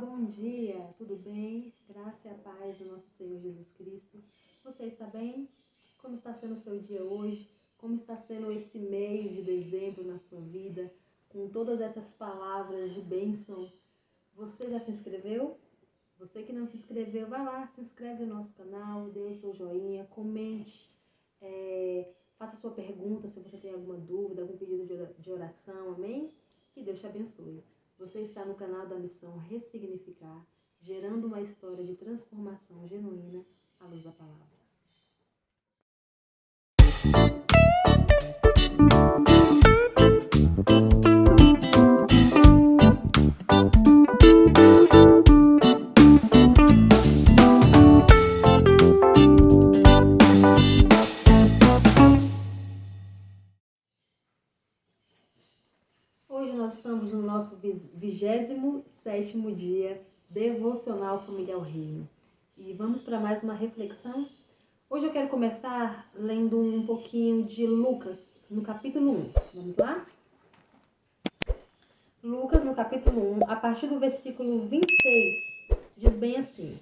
bom dia, tudo bem? Graça e a paz do nosso Senhor Jesus Cristo. Você está bem? Como está sendo o seu dia hoje? Como está sendo esse mês de dezembro na sua vida? Com todas essas palavras de bênção. Você já se inscreveu? Você que não se inscreveu, vai lá, se inscreve no nosso canal, dê o seu joinha, comente, faça sua pergunta se você tem alguma dúvida, algum pedido de oração, amém? Que Deus te abençoe. Você está no canal da Missão Ressignificar, gerando uma história de transformação genuína à luz da palavra. Hoje nós estamos no nosso 27º dia devocional Família ao Reino. E vamos para mais uma reflexão. Hoje eu quero começar lendo um pouquinho de Lucas, no capítulo 1. Vamos lá? Lucas, no capítulo 1, a partir do versículo 26, diz bem assim: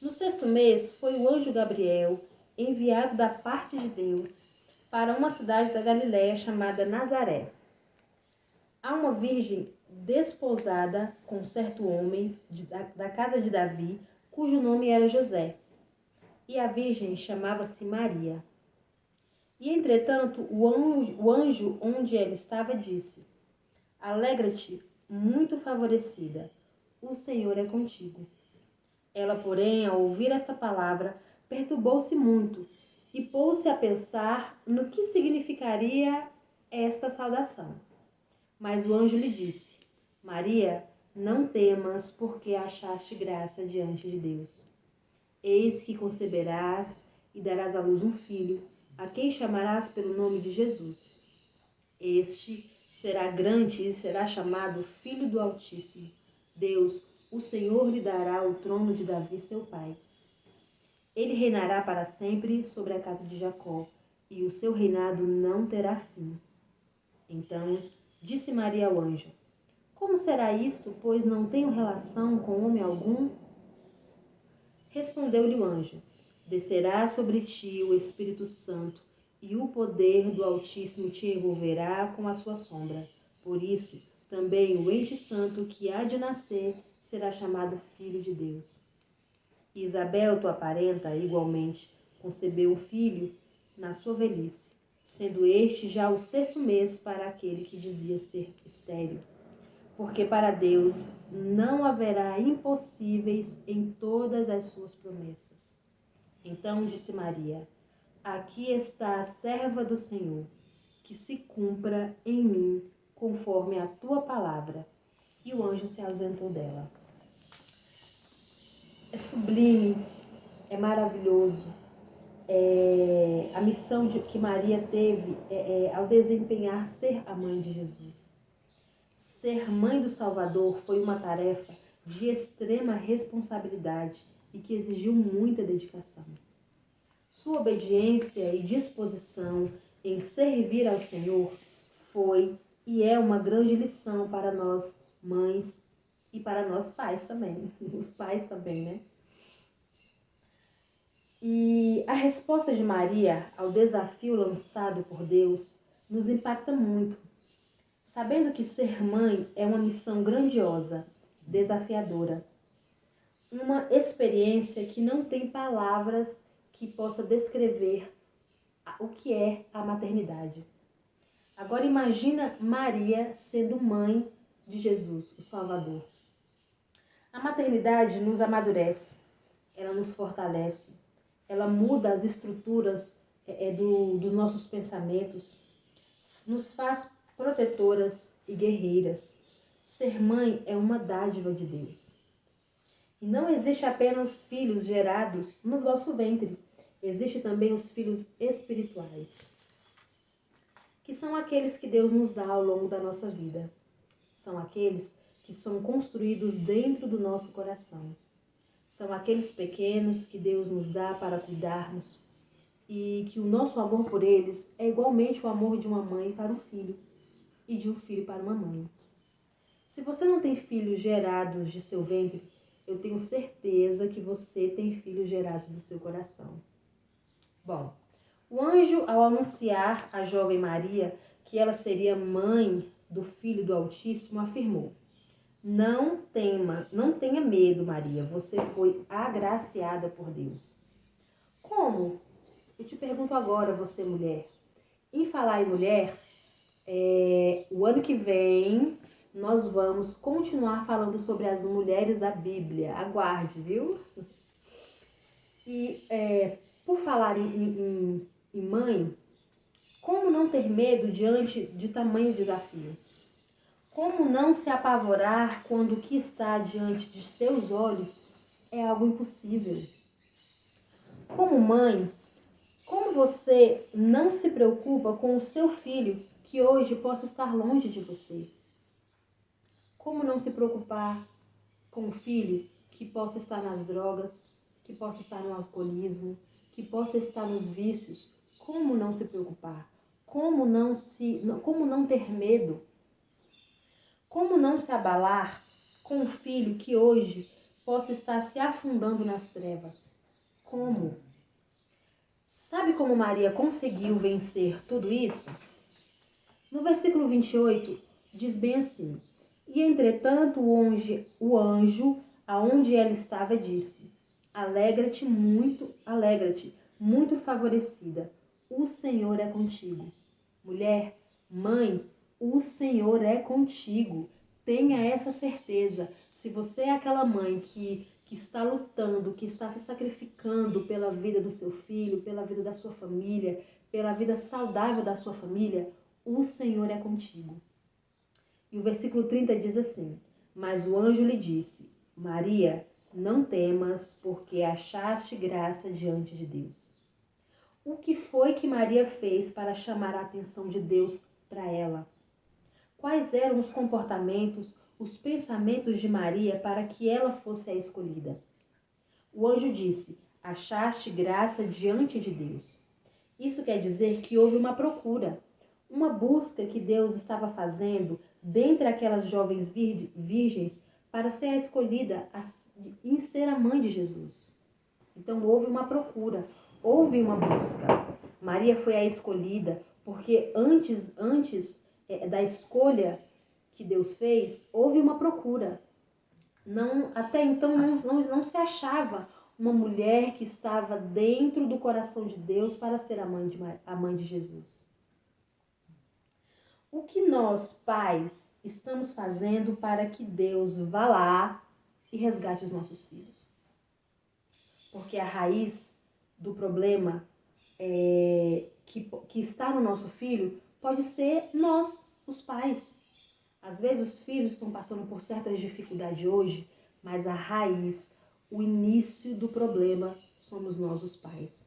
No 6º mês foi o anjo Gabriel, enviado da parte de Deus, para uma cidade da Galiléia chamada Nazaré. Há uma virgem desposada com certo homem da casa de Davi, cujo nome era José. E a virgem chamava-se Maria. E, entretanto, o anjo onde ela estava disse: Alegra-te, muito favorecida, o Senhor é contigo. Ela, porém, ao ouvir esta palavra, perturbou-se muito e pôs-se a pensar no que significaria esta saudação. Mas o anjo lhe disse: Maria, não temas, porque achaste graça diante de Deus. Eis que conceberás e darás à luz um filho, a quem chamarás pelo nome de Jesus. Este será grande e será chamado Filho do Altíssimo. Deus, o Senhor, lhe dará o trono de Davi, seu pai. Ele reinará para sempre sobre a casa de Jacó, e o seu reinado não terá fim. Então disse Maria ao anjo: Como será isso, pois não tenho relação com homem algum? Respondeu-lhe o anjo: Descerá sobre ti o Espírito Santo, e o poder do Altíssimo te envolverá com a sua sombra. Por isso, também o ente santo que há de nascer será chamado Filho de Deus. E Isabel, tua parenta, igualmente, concebeu um filho na sua velhice, sendo este já o 6º mês para aquele que dizia ser estéril. Porque para Deus não haverá impossíveis em todas as suas promessas. Então disse Maria: Aqui está a serva do Senhor, que se cumpra em mim conforme a tua palavra. E o anjo se ausentou dela. É sublime, é maravilhoso. A missão que Maria teve ao desempenhar ser a mãe de Jesus. Ser mãe do Salvador foi uma tarefa de extrema responsabilidade e que exigiu muita dedicação. Sua obediência e disposição em servir ao Senhor foi e é uma grande lição para nós mães e para nós pais também, os pais também, né? E a resposta de Maria ao desafio lançado por Deus nos impacta muito. Sabendo que ser mãe é uma missão grandiosa, desafiadora, uma experiência que não tem palavras que possa descrever o que é a maternidade. Agora imagina Maria sendo mãe de Jesus, o Salvador. A maternidade nos amadurece, ela nos fortalece, ela muda as estruturas dos nossos pensamentos, nos faz protetoras e guerreiras. Ser mãe é uma dádiva de Deus. E não existe apenas filhos gerados no nosso ventre, existe também os filhos espirituais, que são aqueles que Deus nos dá ao longo da nossa vida. São aqueles que são construídos dentro do nosso coração. São aqueles pequenos que Deus nos dá para cuidarmos e que o nosso amor por eles é igualmente o amor de uma mãe para um filho e de um filho para uma mãe. Se você não tem filhos gerados de seu ventre, eu tenho certeza que você tem filhos gerados do seu coração. Bom, o anjo, ao anunciar à jovem Maria que ela seria mãe do Filho do Altíssimo, afirmou: Não tenha medo, Maria, você foi agraciada por Deus. Como? Eu te pergunto agora, você mulher. Em falar em mulher, o ano que vem nós vamos continuar falando sobre as mulheres da Bíblia. Aguarde, viu? E por falar em mãe, como não ter medo diante de tamanho desafio? Como não se apavorar quando o que está diante de seus olhos é algo impossível? Como mãe, como você não se preocupa com o seu filho que hoje possa estar longe de você? Como não se preocupar com o filho que possa estar nas drogas, que possa estar no alcoolismo, que possa estar nos vícios? Como não se preocupar? Como não ter medo? Como não se abalar com o filho que hoje possa estar se afundando nas trevas? Como? Sabe como Maria conseguiu vencer tudo isso? No versículo 28, diz bem assim: E entretanto o anjo, aonde ela estava, disse: Alegra-te, muito favorecida, o Senhor é contigo. Mulher, mãe, o Senhor é contigo. Tenha essa certeza. Se você é aquela mãe que está lutando, que está se sacrificando pela vida do seu filho, pela vida da sua família, pela vida saudável da sua família, o Senhor é contigo. E o versículo 30 diz assim: Mas o anjo lhe disse: Maria, não temas, porque achaste graça diante de Deus. O que foi que Maria fez para chamar a atenção de Deus para ela? Quais eram os comportamentos, os pensamentos de Maria para que ela fosse a escolhida? O anjo disse: Achaste graça diante de Deus. Isso quer dizer que houve uma procura, uma busca que Deus estava fazendo dentre aquelas jovens virgens para ser a escolhida em ser a mãe de Jesus. Então houve uma procura, houve uma busca. Maria foi a escolhida porque antes da escolha que Deus fez, houve uma procura. Até então não se achava uma mulher que estava dentro do coração de Deus para ser a mãe de Jesus. O que nós, pais, estamos fazendo para que Deus vá lá e resgate os nossos filhos? Porque a raiz do problema que está no nosso filho pode ser nós, os pais. Às vezes os filhos estão passando por certas dificuldades hoje, mas a raiz, o início do problema somos nós, os pais.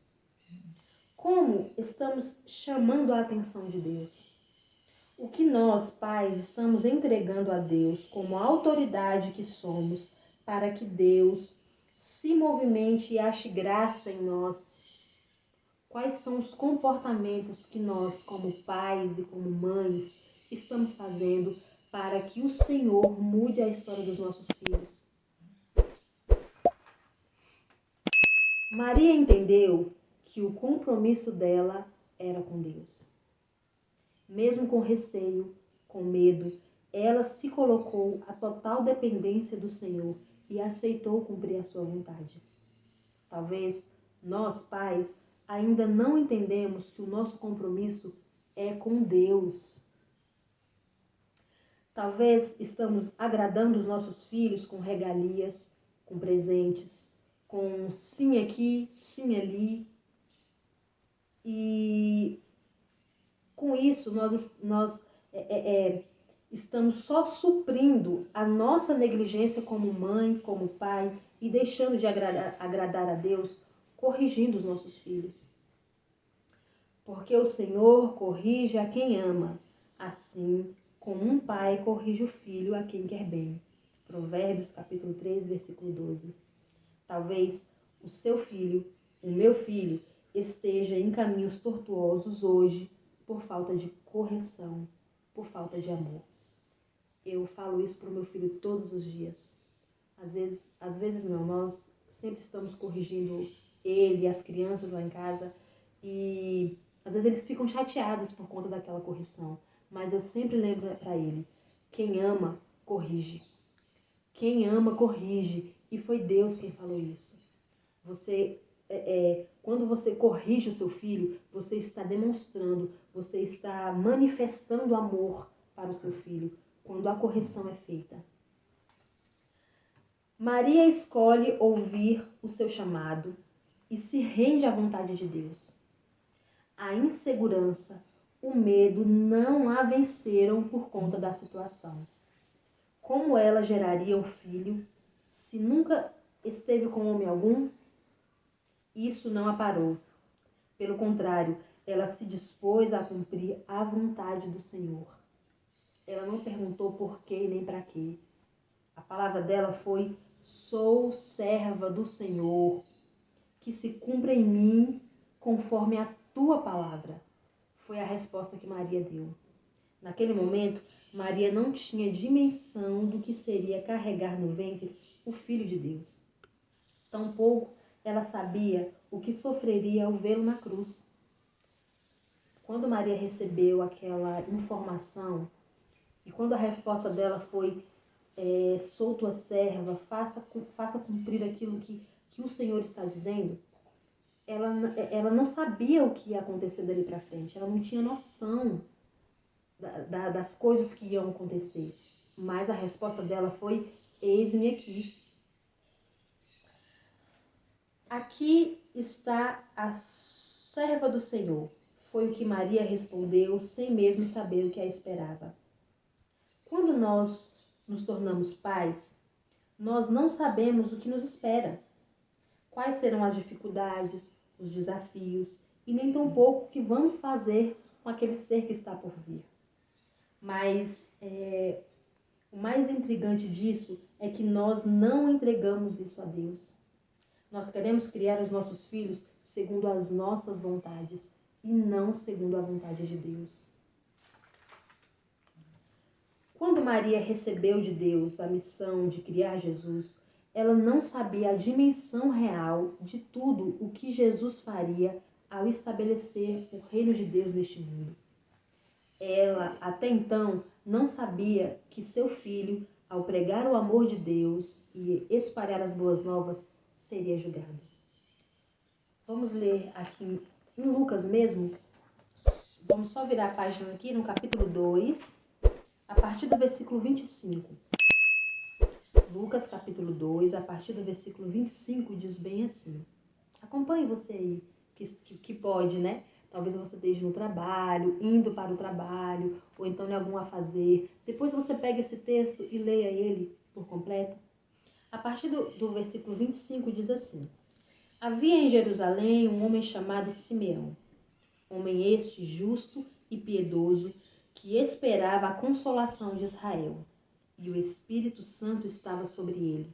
Como estamos chamando a atenção de Deus? O que nós, pais, estamos entregando a Deus como a autoridade que somos para que Deus se movimente e ache graça em nós? Quais são os comportamentos que nós, como pais e como mães, estamos fazendo para que o Senhor mude a história dos nossos filhos? Maria entendeu que o compromisso dela era com Deus. Mesmo com receio, com medo, ela se colocou à total dependência do Senhor e aceitou cumprir a sua vontade. Talvez nós, pais, ainda não entendemos que o nosso compromisso é com Deus. Talvez estamos agradando os nossos filhos com regalias, com presentes, com sim aqui, sim ali. E com isso nós estamos só suprindo a nossa negligência como mãe, como pai e deixando de agradar a Deus, corrigindo os nossos filhos. Porque o Senhor corrige a quem ama, assim como um pai corrige o filho a quem quer bem. Provérbios capítulo 3, versículo 12. Talvez o seu filho, o meu filho, esteja em caminhos tortuosos hoje por falta de correção, por falta de amor. Eu falo isso para o meu filho todos os dias. Às vezes não, nós sempre estamos corrigindo ele e as crianças lá em casa e às vezes eles ficam chateados por conta daquela correção, mas eu sempre lembro para ele, quem ama, corrige. Quem ama, corrige. E foi Deus quem falou isso. Quando você corrige o seu filho, você está demonstrando, você está manifestando amor para o seu filho, quando a correção é feita. Maria escolhe ouvir o seu chamado e se rende à vontade de Deus. A insegurança, o medo não a venceram por conta da situação. Como ela geraria um filho se nunca esteve com homem algum? Isso não a parou. Pelo contrário, ela se dispôs a cumprir a vontade do Senhor. Ela não perguntou por quê nem para quê. A palavra dela foi: sou serva do Senhor, que se cumpra em mim conforme a tua palavra. Foi a resposta que Maria deu. Naquele momento, Maria não tinha dimensão do que seria carregar no ventre o Filho de Deus. Tampouco ela sabia o que sofreria ao vê-lo na cruz. Quando Maria recebeu aquela informação e quando a resposta dela foi: sou tua serva, faça cumprir aquilo que o Senhor está dizendo, ela não sabia o que ia acontecer dali para frente, ela não tinha noção das coisas que iam acontecer. Mas a resposta dela foi: eis-me aqui. Aqui está a serva do Senhor. Foi o que Maria respondeu, sem mesmo saber o que a esperava. Quando nós nos tornamos pais, nós não sabemos o que nos espera. Quais serão as dificuldades, os desafios e nem tampouco o que vamos fazer com aquele ser que está por vir. Mas o mais intrigante disso é que nós não entregamos isso a Deus. Nós queremos criar os nossos filhos segundo as nossas vontades e não segundo a vontade de Deus. Quando Maria recebeu de Deus a missão de criar Jesus, ela não sabia a dimensão real de tudo o que Jesus faria ao estabelecer o reino de Deus neste mundo. Ela, até então, não sabia que seu filho, ao pregar o amor de Deus e espalhar as boas novas, seria julgado. Vamos ler aqui em Lucas mesmo. Vamos só virar a página aqui no capítulo 2, a partir do versículo 25. Lucas capítulo 2, a partir do versículo 25, diz bem assim. Acompanhe você aí, que pode, né? Talvez você esteja no trabalho, indo para o trabalho, ou então em algum afazer. Depois você pega esse texto e leia ele por completo. A partir do versículo 25 diz assim: havia em Jerusalém um homem chamado Simeão, homem este justo e piedoso, que esperava a consolação de Israel, e o Espírito Santo estava sobre ele.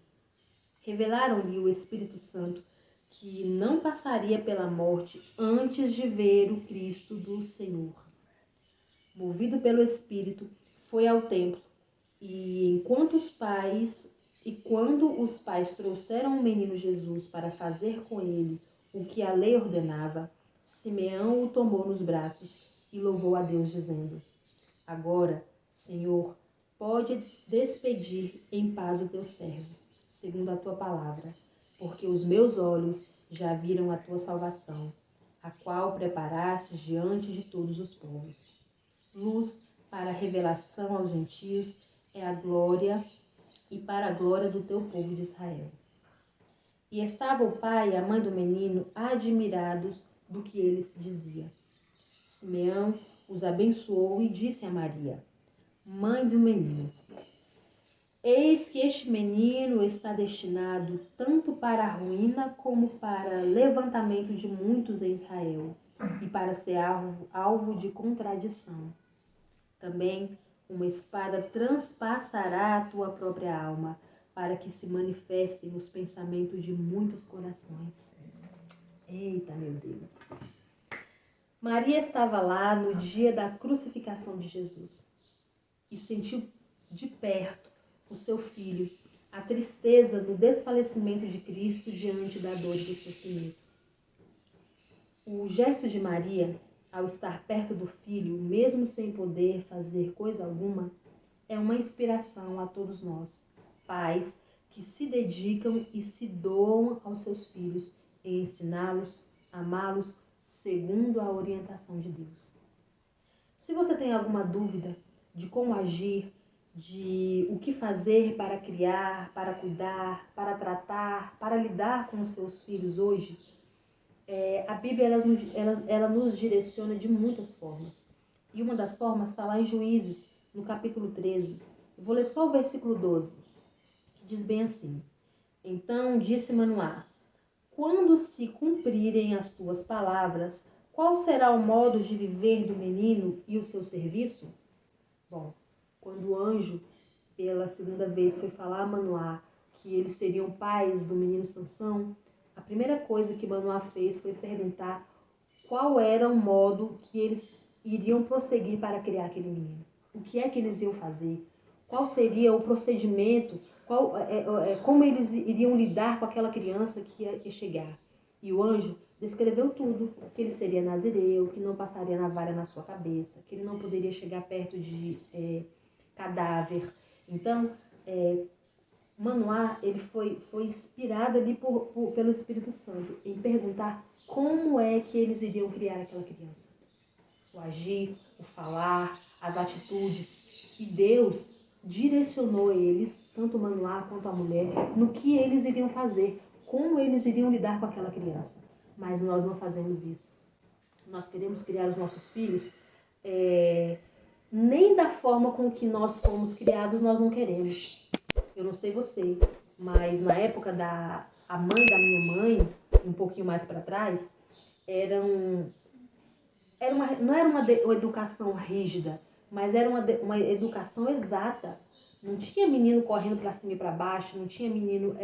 Revelaram-lhe o Espírito Santo que não passaria pela morte antes de ver o Cristo do Senhor. Movido pelo Espírito, foi ao templo, e quando os pais trouxeram o menino Jesus para fazer com ele o que a lei ordenava, Simeão o tomou nos braços e louvou a Deus, dizendo: agora, Senhor, pode despedir em paz o teu servo, segundo a tua palavra, porque os meus olhos já viram a tua salvação, a qual preparaste diante de todos os povos. Luz para a revelação aos gentios é a glória e para a glória do teu povo de Israel. E estava o pai e a mãe do menino admirados do que ele se dizia. Simeão os abençoou e disse a Maria, mãe do menino: eis que este menino está destinado tanto para a ruína como para levantamento de muitos em Israel, e para ser alvo de contradição. Também uma espada transpassará a tua própria alma, para que se manifestem os pensamentos de muitos corações. Eita, meu Deus! Maria estava lá no dia da crucificação de Jesus e sentiu de perto o seu filho, a tristeza do desfalecimento de Cristo diante da dor e do sofrimento. O gesto de Maria, ao estar perto do filho, mesmo sem poder fazer coisa alguma, é uma inspiração a todos nós, pais que se dedicam e se doam aos seus filhos em ensiná-los, amá-los segundo a orientação de Deus. Se você tem alguma dúvida de como agir, de o que fazer para criar, para cuidar, para tratar, para lidar com os seus filhos hoje, a Bíblia ela nos direciona de muitas formas. E uma das formas está lá em Juízes, no capítulo 13. Eu vou ler só o versículo 12, que diz bem assim: Então disse Manoá: Quando se cumprirem as tuas palavras, qual será o modo de viver do menino e o seu serviço? Bom, quando o anjo, pela segunda vez, foi falar a Manoá que eles seriam pais do menino Sansão, a primeira coisa que Manoá fez foi perguntar qual era o modo que eles iriam prosseguir para criar aquele menino. O que é que eles iam fazer? Qual seria o procedimento? Como eles iriam lidar com aquela criança que ia chegar? E o anjo descreveu tudo, que ele seria nazireu, que não passaria navalha na sua cabeça, que ele não poderia chegar perto de cadáver. Então, Manoá, ele foi inspirado ali pelo Espírito Santo em perguntar como é que eles iriam criar aquela criança. O agir, o falar, as atitudes. E Deus direcionou eles, tanto Manoá quanto a mulher, no que eles iriam fazer, como eles iriam lidar com aquela criança. Mas nós não fazemos isso. Nós queremos criar os nossos filhos, nem da forma com que nós fomos criados nós não queremos. Eu não sei você, mas na época a mãe da minha mãe, um pouquinho mais para trás, não era uma educação rígida, mas era uma educação exata. Não tinha menino correndo para cima e para baixo, não tinha menino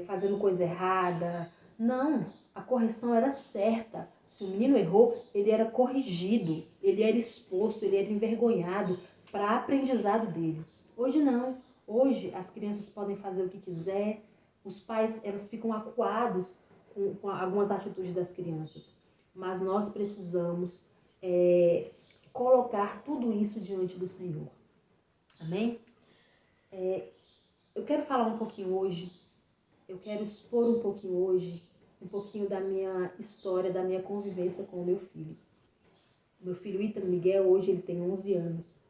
fazendo coisa errada. Não, a correção era certa. Se o menino errou, ele era corrigido, ele era exposto, ele era envergonhado para aprendizado dele. Hoje não. Hoje as crianças podem fazer o que quiser, os pais elas ficam acuados com algumas atitudes das crianças. Mas nós precisamos colocar tudo isso diante do Senhor. Amém? Eu quero falar um pouquinho hoje, eu quero expor um pouquinho hoje, um pouquinho da minha história, da minha convivência com o meu filho. Meu filho Íthan Miguel, hoje ele tem 11 anos.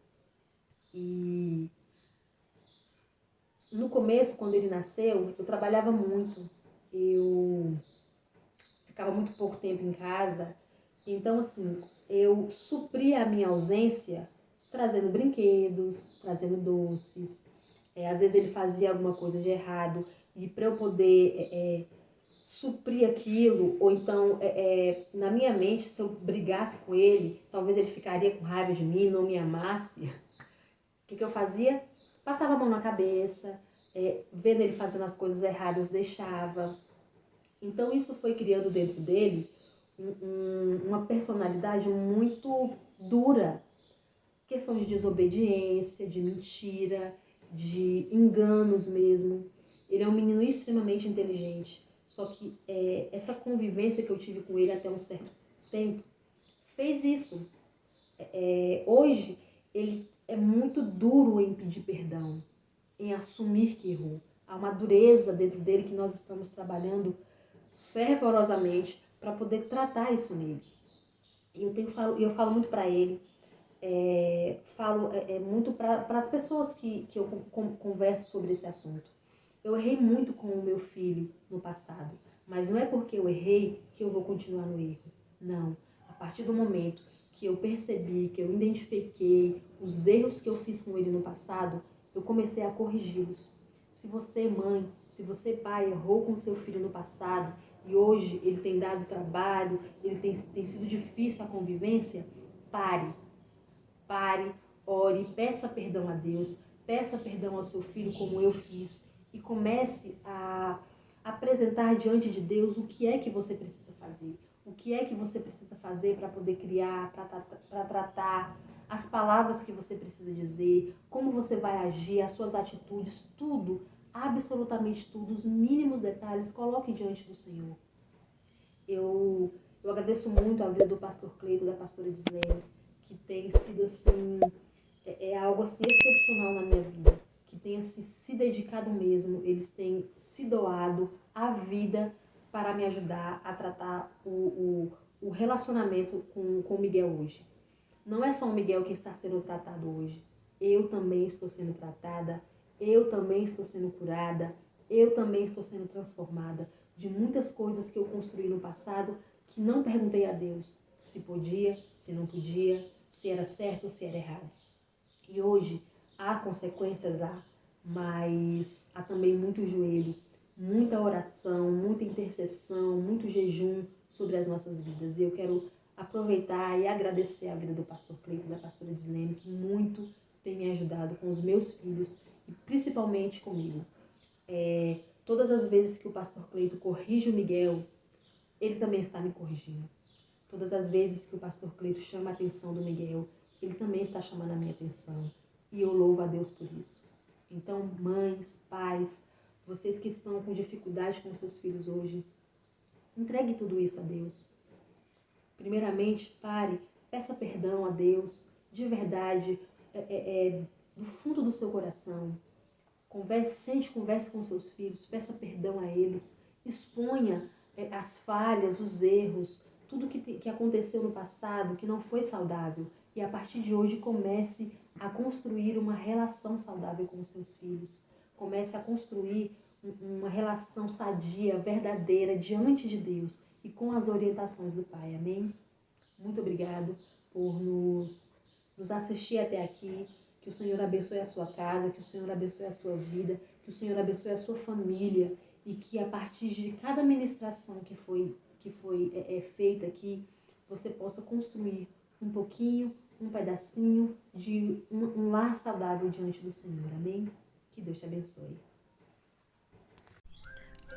E no começo, quando ele nasceu, eu trabalhava muito. Eu ficava muito pouco tempo em casa. Então, assim, eu supria a minha ausência trazendo brinquedos, trazendo doces. Às vezes ele fazia alguma coisa de errado. E para eu poder suprir aquilo, ou então, na minha mente, se eu brigasse com ele, talvez ele ficaria com raiva de mim, não me amasse. O que eu fazia? Passava a mão na cabeça, vendo ele fazendo as coisas erradas, deixava. Então isso foi criando dentro dele uma personalidade muito dura. Questão de desobediência, de mentira, de enganos mesmo. Ele é um menino extremamente inteligente. Só que essa convivência que eu tive com ele até um certo tempo fez isso. Hoje ele é muito duro em pedir perdão, em assumir que errou. Há uma dureza dentro dele que nós estamos trabalhando fervorosamente para poder tratar isso nele. E eu falo muito para ele, falo muito para as pessoas que eu converso sobre esse assunto. Eu errei muito com o meu filho no passado, mas não é porque eu errei que eu vou continuar no erro. Não. A partir do momento que eu percebi, que eu identifiquei os erros que eu fiz com ele no passado, eu comecei a corrigi-los. Se você, mãe, se você, pai, errou com seu filho no passado e hoje ele tem dado trabalho, ele tem sido difícil a convivência, pare, ore, peça perdão a Deus, peça perdão ao seu filho como eu fiz e comece a apresentar diante de Deus o que é que você precisa fazer. O que é que você precisa fazer para poder criar, para tratar, as palavras que você precisa dizer, como você vai agir, as suas atitudes, tudo, absolutamente tudo, os mínimos detalhes, coloque diante do Senhor. Eu agradeço muito a vida do pastor Cleito, da pastora Dislene, que tem sido assim, algo assim excepcional na minha vida, que tem assim, se dedicado mesmo, eles têm se doado a vida para me ajudar a tratar o relacionamento com o Miguel hoje. Não é só o Miguel que está sendo tratado hoje, eu também estou sendo tratada, eu também estou sendo curada, eu também estou sendo transformada de muitas coisas que eu construí no passado que não perguntei a Deus se podia, se não podia, se era certo ou se era errado. E hoje há consequências, mas há também muito joelho, muita oração, muita intercessão, muito jejum sobre as nossas vidas. E eu quero aproveitar e agradecer a vida do pastor Cleito, da pastora Dislene, que muito tem me ajudado com os meus filhos e principalmente comigo. Todas as vezes que o pastor Cleito corrige o Miguel, ele também está me corrigindo. Todas as vezes que o pastor Cleito chama a atenção do Miguel, ele também está chamando a minha atenção. E eu louvo a Deus por isso. Então, mães, pais, vocês que estão com dificuldade com seus filhos hoje, entregue tudo isso a Deus. Primeiramente, pare, peça perdão a Deus, de verdade, do fundo do seu coração. Converse com seus filhos, peça perdão a eles, exponha as falhas, os erros, tudo que aconteceu no passado, que não foi saudável. E a partir de hoje comece a construir uma relação saudável com os seus filhos. Comece a construir uma relação sadia, verdadeira, diante de Deus e com as orientações do Pai. Amém? Muito obrigado por nos assistir até aqui. Que o Senhor abençoe a sua casa, que o Senhor abençoe a sua vida, que o Senhor abençoe a sua família e que a partir de cada ministração que foi feita aqui, você possa construir um pouquinho, um pedacinho de um lar saudável diante do Senhor. Amém? Que Deus te abençoe.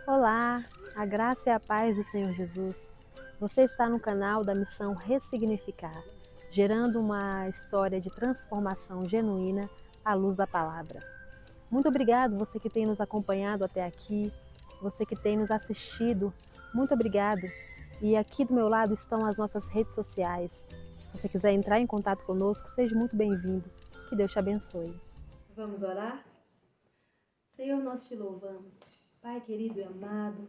Olá, a graça e a paz do Senhor Jesus. Você está no canal da Missão Ressignificar, gerando uma história de transformação genuína à luz da palavra. Muito obrigado você que tem nos acompanhado até aqui, você que tem nos assistido, muito obrigado. E aqui do meu lado estão as nossas redes sociais. Se você quiser entrar em contato conosco, seja muito bem-vindo. Que Deus te abençoe. Vamos orar? Senhor, nós te louvamos. Pai querido e amado,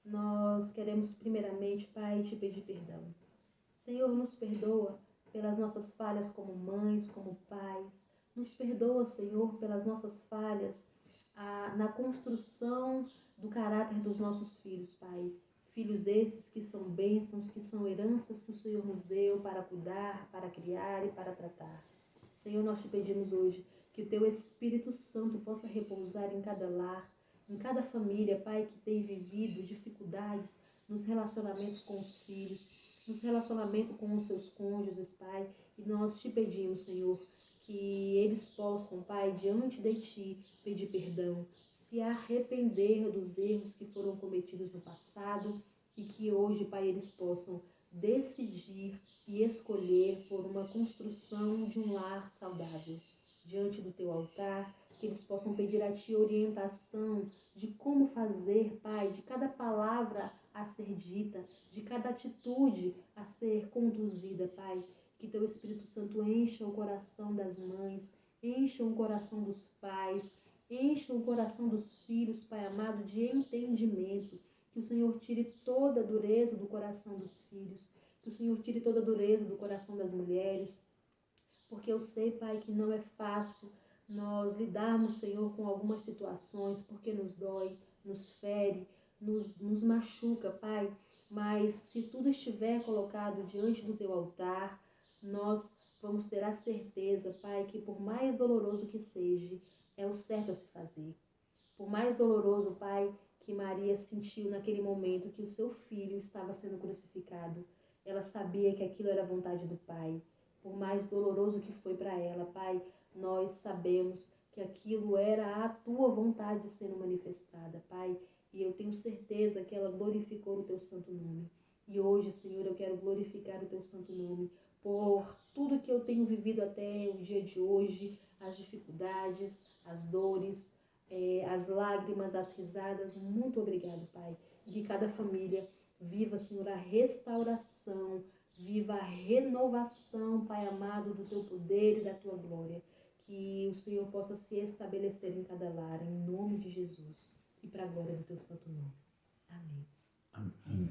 nós queremos primeiramente, Pai, te pedir perdão. Senhor, nos perdoa pelas nossas falhas como mães, como pais. Nos perdoa, Senhor, pelas nossas falhas na construção do caráter dos nossos filhos, Pai. Filhos esses que são bênçãos, que são heranças que o Senhor nos deu para cuidar, para criar e para tratar. Senhor, nós te pedimos hoje que o Teu Espírito Santo possa repousar em cada lar, em cada família, Pai, que tem vivido dificuldades nos relacionamentos com os filhos, nos relacionamentos com os seus cônjuges, Pai. E nós te pedimos, Senhor, que eles possam, Pai, diante de Ti, pedir perdão, se arrepender dos erros que foram cometidos no passado e que hoje, Pai, eles possam decidir e escolher por uma construção de um lar saudável. Diante do Teu altar, que eles possam pedir a Ti orientação de como fazer, Pai, de cada palavra a ser dita, de cada atitude a ser conduzida, Pai. Que Teu Espírito Santo encha o coração das mães, encha o coração dos pais, encha o coração dos filhos, Pai amado, de entendimento. Que o Senhor tire toda a dureza do coração dos filhos, que o Senhor tire toda a dureza do coração das mulheres, porque eu sei, Pai, que não é fácil nós lidarmos, Senhor, com algumas situações, porque nos dói, nos fere, nos machuca, Pai. Mas se tudo estiver colocado diante do Teu altar, nós vamos ter a certeza, Pai, que por mais doloroso que seja, é o certo a se fazer. Por mais doloroso, Pai, que Maria sentiu naquele momento que o seu filho estava sendo crucificado, ela sabia que aquilo era a vontade do Pai. Por mais doloroso que foi para ela, Pai, nós sabemos que aquilo era a Tua vontade sendo manifestada, Pai. E eu tenho certeza que ela glorificou o Teu santo nome. E hoje, Senhor, eu quero glorificar o Teu santo nome, por tudo que eu tenho vivido até o dia de hoje, as dificuldades, as dores, as lágrimas, as risadas. Muito obrigado, Pai. E que cada família viva, Senhor, a restauração, viva a renovação, Pai amado, do Teu poder e da Tua glória. Que o Senhor possa se estabelecer em cada lar, em nome de Jesus. E para a glória do Teu santo nome. Amém. Amém.